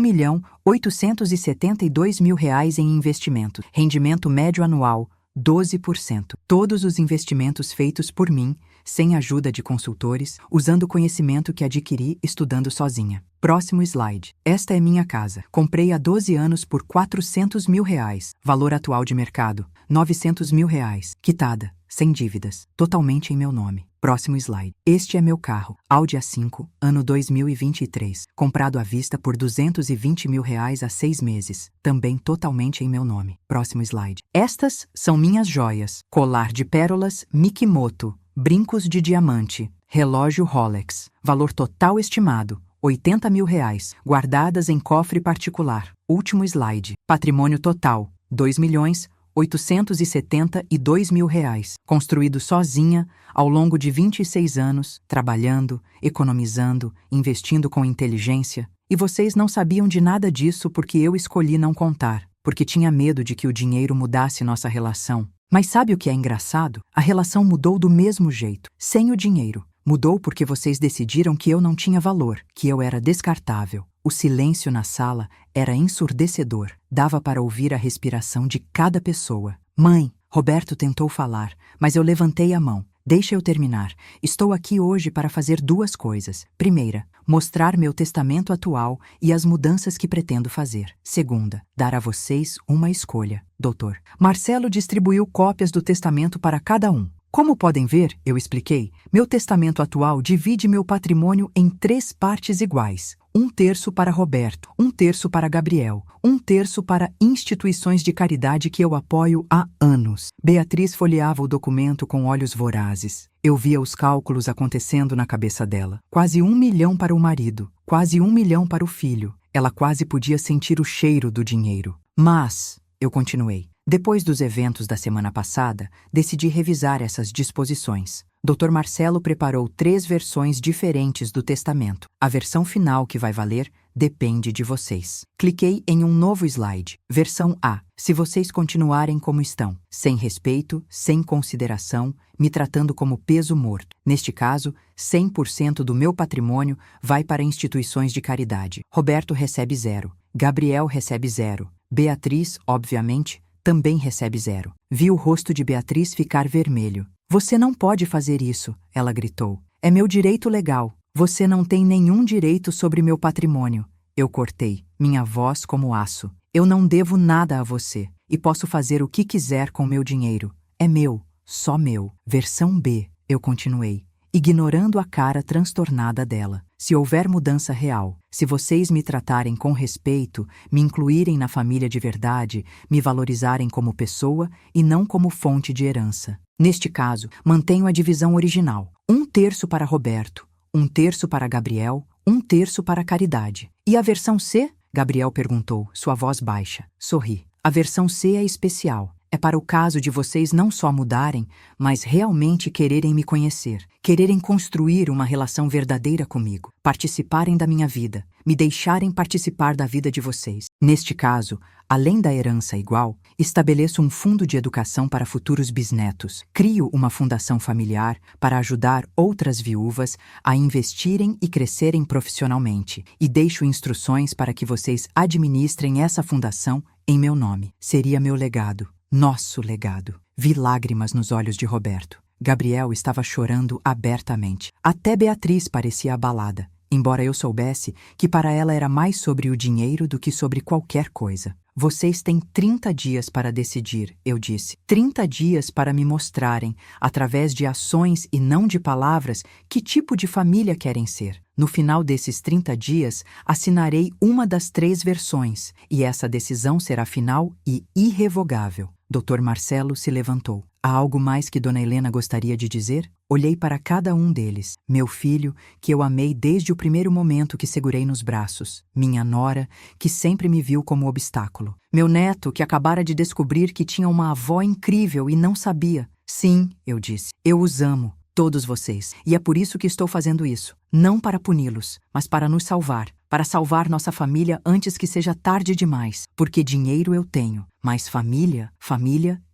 1.872.000 em investimentos. Rendimento médio anual, 12%. Todos os investimentos feitos por mim, sem ajuda de consultores, usando o conhecimento que adquiri estudando sozinha. Próximo slide. Esta é minha casa. Comprei há 12 anos por R$ 400 mil. Valor atual de mercado, R$ 900 mil. Quitada, sem dívidas, totalmente em meu nome. Próximo slide. Este é meu carro, Audi A5, ano 2023. Comprado à vista por R$ 220 mil há 6 meses. Também totalmente em meu nome. Próximo slide. Estas são minhas joias. Colar de pérolas Mikimoto. Brincos de diamante. Relógio Rolex. Valor total estimado, R$ 80 mil, guardadas em cofre particular. Último slide. Patrimônio total, R$ 2.872.000. Construído sozinha, ao longo de 26 anos, trabalhando, economizando, investindo com inteligência. E vocês não sabiam de nada disso porque eu escolhi não contar, porque tinha medo de que o dinheiro mudasse nossa relação. Mas sabe o que é engraçado? A relação mudou do mesmo jeito, sem o dinheiro. Mudou porque vocês decidiram que eu não tinha valor, que eu era descartável. O silêncio na sala era ensurdecedor. Dava para ouvir a respiração de cada pessoa. Mãe, Roberto tentou falar, mas eu levantei a mão. Deixa eu terminar. Estou aqui hoje para fazer 2 coisas. Primeira, mostrar meu testamento atual e as mudanças que pretendo fazer. Segunda, dar a vocês uma escolha. Doutor Marcelo distribuiu cópias do testamento para cada um. Como podem ver, eu expliquei, meu testamento atual divide meu patrimônio em 3 partes iguais. 1/3 para Roberto, 1/3 para Gabriel, 1/3 para instituições de caridade que eu apoio há anos. Beatriz folheava o documento com olhos vorazes. Eu via os cálculos acontecendo na cabeça dela. Quase 1 milhão para o marido, quase 1 milhão para o filho. Ela quase podia sentir o cheiro do dinheiro. Mas, eu continuei, depois dos eventos da semana passada, decidi revisar essas disposições. Dr. Marcelo preparou 3 versões diferentes do testamento. A versão final que vai valer depende de vocês. Cliquei em um novo slide. Versão A. Se vocês continuarem como estão, sem respeito, sem consideração, me tratando como peso morto. Neste caso, 100% do meu patrimônio vai para instituições de caridade. Roberto recebe 0. Gabriel recebe 0. Beatriz, obviamente, também recebe 0. Vi o rosto de Beatriz ficar vermelho. Você não pode fazer isso, ela gritou. É meu direito legal. Você não tem nenhum direito sobre meu patrimônio. Eu cortei, minha voz como aço. Eu não devo nada a você, e posso fazer o que quiser com meu dinheiro. É meu, só meu. Versão B, eu continuei, ignorando a cara transtornada dela. Se houver mudança real, se vocês me tratarem com respeito, me incluírem na família de verdade, me valorizarem como pessoa e não como fonte de herança. Neste caso, mantenho a divisão original. 1/3 para Roberto, 1/3 para Gabriel, 1/3 para caridade. E a versão C? Gabriel perguntou, sua voz baixa. Sorri. A versão C é especial. É para o caso de vocês não só mudarem, mas realmente quererem me conhecer, quererem construir uma relação verdadeira comigo, participarem da minha vida, me deixarem participar da vida de vocês. Neste caso, além da herança igual, estabeleço um fundo de educação para futuros bisnetos, crio uma fundação familiar para ajudar outras viúvas a investirem e crescerem profissionalmente, e deixo instruções para que vocês administrem essa fundação em meu nome. Seria meu legado. Nosso legado. Vi lágrimas nos olhos de Roberto. Gabriel estava chorando abertamente. Até Beatriz parecia abalada, embora eu soubesse que para ela era mais sobre o dinheiro do que sobre qualquer coisa. Vocês têm 30 dias para decidir, eu disse. 30 dias para me mostrarem, através de ações e não de palavras, que tipo de família querem ser. No final desses 30 dias, assinarei uma das 3 versões, e essa decisão será final e irrevogável. Dr. Marcelo se levantou. Há algo mais que Dona Helena gostaria de dizer? Olhei para cada um deles. Meu filho, que eu amei desde o primeiro momento que segurei nos braços. Minha nora, que sempre me viu como obstáculo. Meu neto, que acabara de descobrir que tinha uma avó incrível e não sabia. Sim, eu disse. Eu os amo, todos vocês. E é por isso que estou fazendo isso. Não para puni-los, mas para nos salvar. Para salvar nossa família antes que seja tarde demais. Porque dinheiro eu tenho, mas família,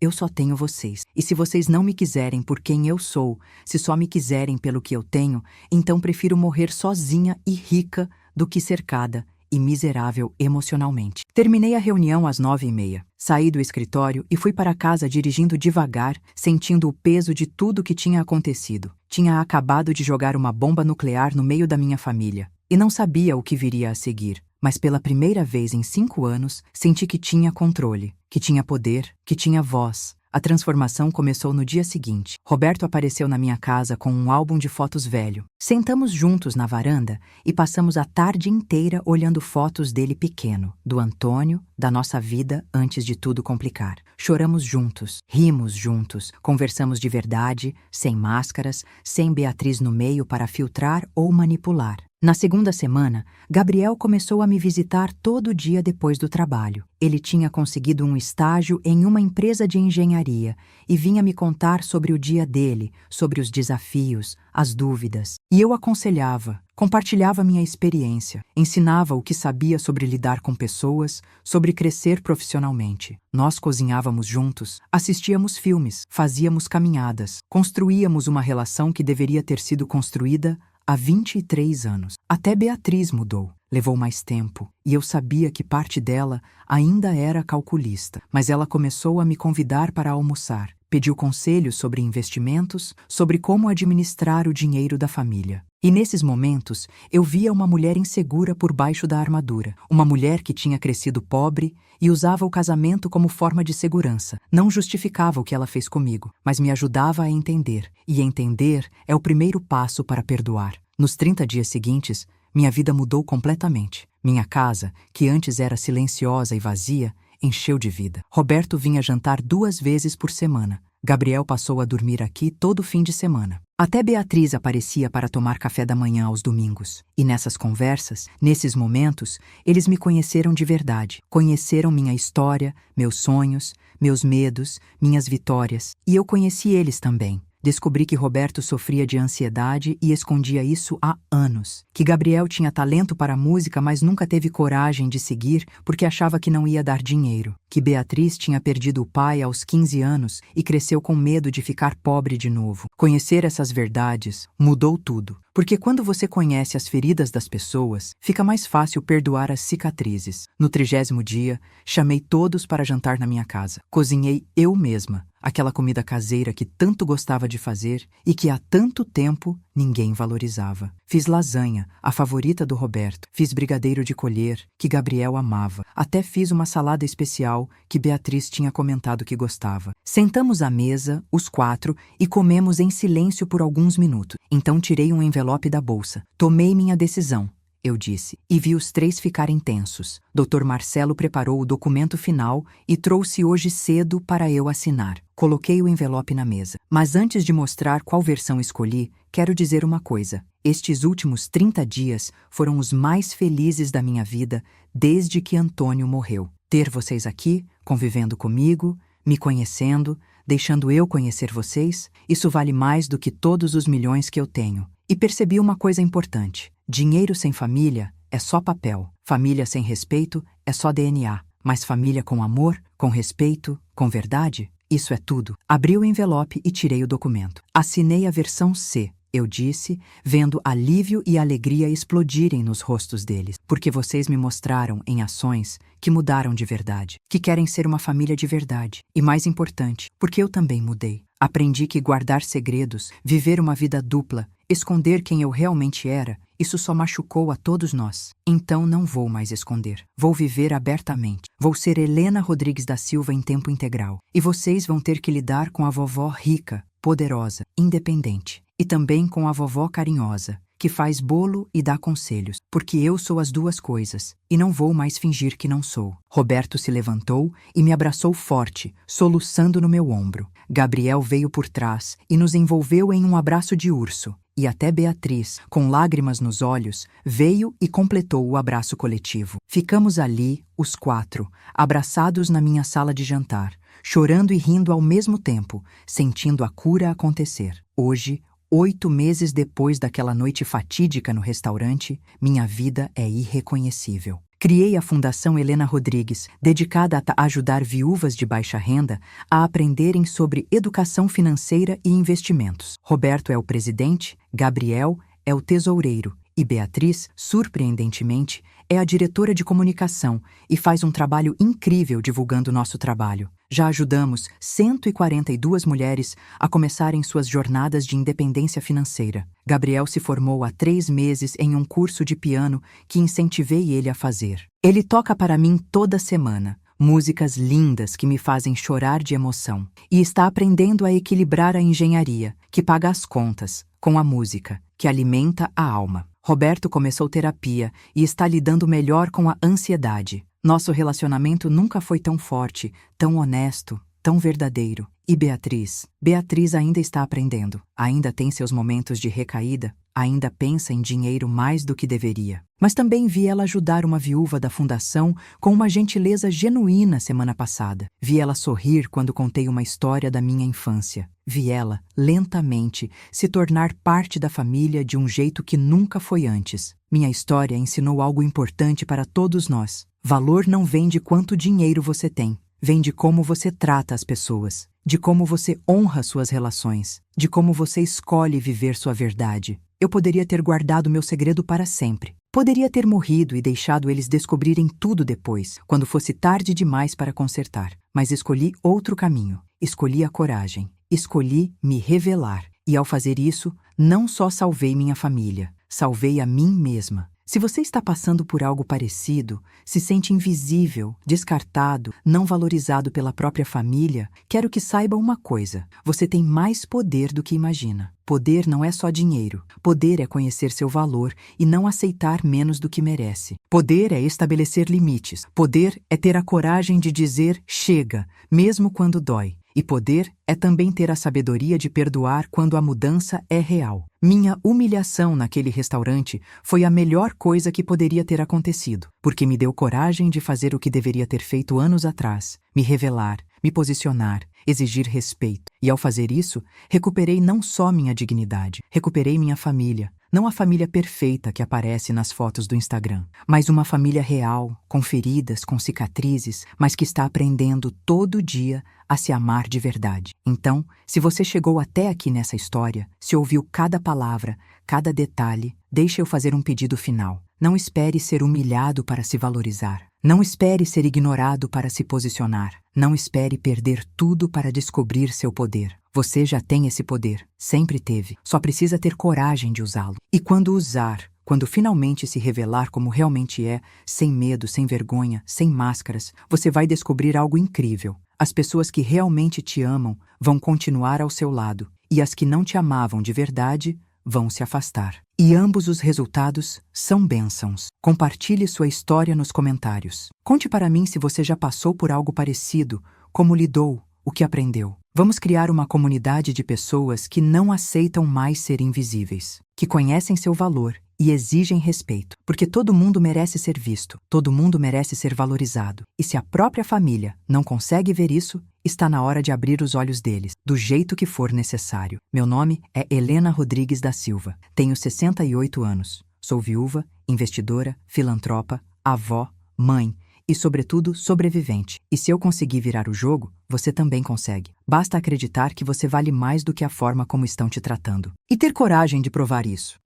eu só tenho vocês. E se vocês não me quiserem por quem eu sou, se só me quiserem pelo que eu tenho, então prefiro morrer sozinha e rica do que cercada e miserável emocionalmente. Terminei a reunião às 9h30. Saí do escritório e fui para casa dirigindo devagar, sentindo o peso de tudo que tinha acontecido. Tinha acabado de jogar uma bomba nuclear no meio da minha família. E não sabia o que viria a seguir, mas pela primeira vez em 5 anos, senti que tinha controle, que tinha poder, que tinha voz. A transformação começou no dia seguinte. Roberto apareceu na minha casa com um álbum de fotos velho. Sentamos juntos na varanda e passamos a tarde inteira olhando fotos dele pequeno, do Antônio, da nossa vida antes de tudo complicar. Choramos juntos, rimos juntos, conversamos de verdade, sem máscaras, sem Beatriz no meio para filtrar ou manipular. Na segunda semana, Gabriel começou a me visitar todo dia depois do trabalho. Ele tinha conseguido um estágio em uma empresa de engenharia e vinha me contar sobre o dia dele, sobre os desafios, as dúvidas. E eu aconselhava, compartilhava minha experiência, ensinava o que sabia sobre lidar com pessoas, sobre crescer profissionalmente. Nós cozinhávamos juntos, assistíamos filmes, fazíamos caminhadas, construíamos uma relação que deveria ter sido construída há 23 anos. Até Beatriz mudou. Levou mais tempo, e eu sabia que parte dela ainda era calculista. Mas ela começou a me convidar para almoçar. pediu conselhos sobre investimentos, sobre como administrar o dinheiro da família. E nesses momentos, eu via uma mulher insegura por baixo da armadura. Uma mulher que tinha crescido pobre e usava o casamento como forma de segurança. Não justificava o que ela fez comigo, mas me ajudava a entender. E entender é o primeiro passo para perdoar. Nos 30 dias seguintes, minha vida mudou completamente. Minha casa, que antes era silenciosa e vazia, encheu de vida. Roberto vinha jantar 2 vezes por semana. Gabriel passou a dormir aqui todo fim de semana. Até Beatriz aparecia para tomar café da manhã aos domingos. E nessas conversas, nesses momentos, eles me conheceram de verdade. Conheceram minha história, meus sonhos, meus medos, minhas vitórias. E eu conheci eles também. Descobri que Roberto sofria de ansiedade e escondia isso há anos. Que Gabriel tinha talento para a música, mas nunca teve coragem de seguir porque achava que não ia dar dinheiro. Que Beatriz tinha perdido o pai aos 15 anos e cresceu com medo de ficar pobre de novo. Conhecer essas verdades mudou tudo. Porque quando você conhece as feridas das pessoas, fica mais fácil perdoar as cicatrizes. No 30º dia, chamei todos para jantar na minha casa. Cozinhei eu mesma aquela comida caseira que tanto gostava de fazer e que há tanto tempo ninguém valorizava. Fiz lasanha, a favorita do Roberto. Fiz brigadeiro de colher, que Gabriel amava. Até fiz uma salada especial que Beatriz tinha comentado que gostava. Sentamos à mesa, os 4, e comemos em silêncio por alguns minutos. Então tirei um envelope da bolsa. Tomei minha decisão, eu disse, e vi os 3 ficarem tensos. Dr. Marcelo preparou o documento final e trouxe hoje cedo para eu assinar. Coloquei o envelope na mesa. Mas antes de mostrar qual versão escolhi, quero dizer uma coisa. Estes últimos 30 dias foram os mais felizes da minha vida desde que Antônio morreu. Ter vocês aqui, convivendo comigo, me conhecendo, deixando eu conhecer vocês, isso vale mais do que todos os milhões que eu tenho. E percebi uma coisa importante. Dinheiro sem família é só papel. Família sem respeito é só DNA. Mas família com amor, com respeito, com verdade, isso é tudo. Abri o envelope e tirei o documento. Assinei a versão C, eu disse, vendo alívio e alegria explodirem nos rostos deles. Porque vocês me mostraram em ações que mudaram de verdade, que querem ser uma família de verdade. E mais importante, porque eu também mudei. Aprendi que guardar segredos, viver uma vida dupla, esconder quem eu realmente era, isso só machucou a todos nós. Então não vou mais esconder. Vou viver abertamente. Vou ser Helena Rodrigues da Silva em tempo integral. E vocês vão ter que lidar com a vovó rica, poderosa, independente. E também com a vovó carinhosa, que faz bolo e dá conselhos. Porque eu sou as duas coisas, e não vou mais fingir que não sou. Roberto se levantou e me abraçou forte, soluçando no meu ombro. Gabriel veio por trás e nos envolveu em um abraço de urso. E até Beatriz, com lágrimas nos olhos, veio e completou o abraço coletivo. Ficamos ali, os 4, abraçados na minha sala de jantar, chorando e rindo ao mesmo tempo, sentindo a cura acontecer. Hoje, 8 meses depois daquela noite fatídica no restaurante, minha vida é irreconhecível. Criei a Fundação Helena Rodrigues, dedicada a ajudar viúvas de baixa renda a aprenderem sobre educação financeira e investimentos. Roberto é o presidente, Gabriel é o tesoureiro e Beatriz, surpreendentemente, é a diretora de comunicação e faz um trabalho incrível divulgando nosso trabalho. Já ajudamos 142 mulheres a começarem suas jornadas de independência financeira. Gabriel se formou há 3 meses em um curso de piano que incentivei ele a fazer. Ele toca para mim toda semana, músicas lindas que me fazem chorar de emoção. E está aprendendo a equilibrar a engenharia, que paga as contas, com a música, que alimenta a alma. Roberto começou terapia e está lidando melhor com a ansiedade. Nosso relacionamento nunca foi tão forte, tão honesto, tão verdadeiro. E Beatriz? Beatriz ainda está aprendendo. Ainda tem seus momentos de recaída. Ainda pensa em dinheiro mais do que deveria. Mas também vi ela ajudar uma viúva da fundação com uma gentileza genuína semana passada. Vi ela sorrir quando contei uma história da minha infância. Vi ela, lentamente, se tornar parte da família de um jeito que nunca foi antes. Minha história ensinou algo importante para todos nós. Valor não vem de quanto dinheiro você tem. Vem de como você trata as pessoas, de como você honra suas relações, de como você escolhe viver sua verdade. Eu poderia ter guardado meu segredo para sempre. Poderia ter morrido e deixado eles descobrirem tudo depois, quando fosse tarde demais para consertar. Mas escolhi outro caminho. escolhi a coragem, escolhi me revelar. E ao fazer isso, não só salvei minha família, salvei a mim mesma. Se você está passando por algo parecido, se sente invisível, descartado, não valorizado pela própria família, quero que saiba uma coisa: você tem mais poder do que imagina. Poder não é só dinheiro. Poder é conhecer seu valor e não aceitar menos do que merece. Poder é estabelecer limites. Poder é ter a coragem de dizer chega, mesmo quando dói. E poder é também ter a sabedoria de perdoar quando a mudança é real. Minha humilhação naquele restaurante foi a melhor coisa que poderia ter acontecido, porque me deu coragem de fazer o que deveria ter feito anos atrás: me revelar, me posicionar, exigir respeito. E ao fazer isso, recuperei não só minha dignidade, recuperei minha família. Não a família perfeita que aparece nas fotos do Instagram, mas uma família real, com feridas, com cicatrizes, mas que está aprendendo todo dia a se amar de verdade. Então, se você chegou até aqui nessa história, se ouviu cada palavra, cada detalhe, deixe eu fazer um pedido final. Não espere ser humilhado para se valorizar. Não espere ser ignorado para se posicionar. Não espere perder tudo para descobrir seu poder. Você já tem esse poder, sempre teve, só precisa ter coragem de usá-lo. E quando usar, quando finalmente se revelar como realmente é, sem medo, sem vergonha, sem máscaras, você vai descobrir algo incrível. As pessoas que realmente te amam vão continuar ao seu lado, e as que não te amavam de verdade vão se afastar. E ambos os resultados são bênçãos. Compartilhe sua história nos comentários. Conte para mim se você já passou por algo parecido, como lidou, o que aprendeu. Vamos criar uma comunidade de pessoas que não aceitam mais ser invisíveis, que conhecem seu valor e exigem respeito, porque todo mundo merece ser visto, todo mundo merece ser valorizado. E se a própria família não consegue ver isso, está na hora de abrir os olhos deles, do jeito que for necessário. Meu nome é Helena Rodrigues da Silva, tenho 68 anos, sou viúva, investidora, filantropa, avó, mãe e, sobretudo, sobrevivente. E se eu conseguir virar o jogo, você também consegue. Basta acreditar que você vale mais do que a forma como estão te tratando. E ter coragem de provar isso.